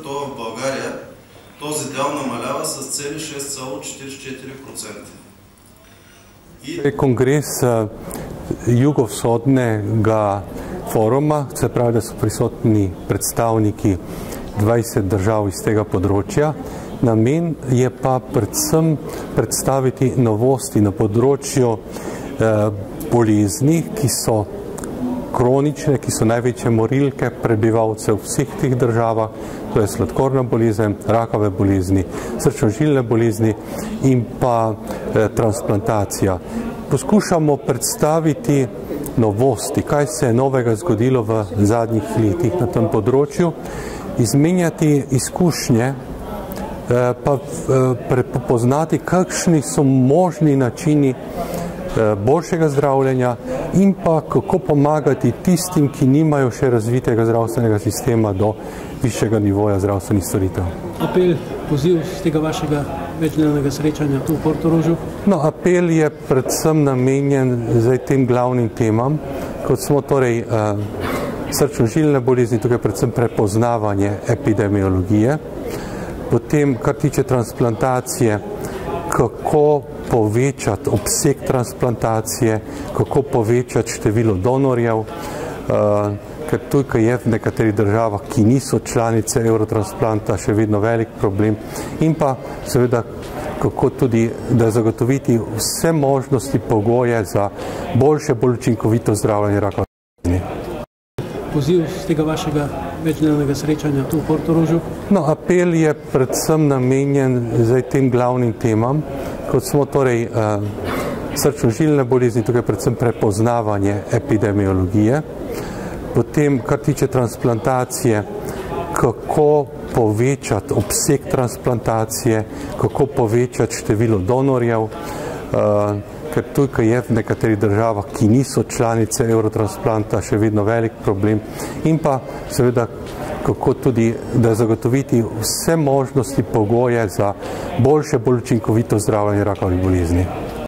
то в България този дял намалява с цели 6,44%. Конгрес Jugovzhodnega foruma, se pravi, da so prisotni predstavniki 20 držav iz tega področja. Namen je pa predvsem predstaviti novosti na področju bolezni, ki so kronične, ki so največje morilke prebivalcev v vseh teh državah, to je sladkorna bolezen, rakave bolezni, srčno-žilne bolezni in pa transplantacija. Poskušamo predstaviti novosti, kaj se je novega zgodilo v zadnjih letih na tem področju, izmenjati izkušnje, pa prepoznati, kakšni so možni načini boljšega zdravljenja in pa kako pomagati tistim, ki nimajo še razvitega zdravstvenega sistema do višjega nivoja zdravstvenih storitev. Apel, poziv z tega vašega večdnevnega srečanja tu v Portorožu? No, apel je predvsem namenjen zdaj tem glavnim temam, kot smo torej srčno-žilne bolezni, tukaj predvsem prepoznavanje epidemiologije, potem, kar tiče transplantacije, kako povečati obseg transplantacije, kako povečati število donorjev, ker tukaj je v nekaterih državah, ki niso članice Eurotransplanta, še vedno velik problem, in pa seveda kako tudi, da zagotoviti vse možnosti, pogoje za boljše, bolj učinkovito zdravljenje rakavih bolezni. Poziv z tega vašega večdnevnega srečanja tu v Portorožu? No, apel je predvsem namenjen zdaj tem glavnim temam, kot smo torej srčno-žilne bolezni, tukaj predvsem prepoznavanje epidemiologije, potem, kar tiče transplantacije, kako povečati obseg transplantacije, kako povečati število donorjev, ker tukaj je v nekaterih državah, ki niso članice Eurotransplanta, še vedno velik problem, in pa seveda kako tudi, da zagotoviti vse možnosti, pogoje za boljše, bolj učinkovito zdravljenje rakavih bolezni.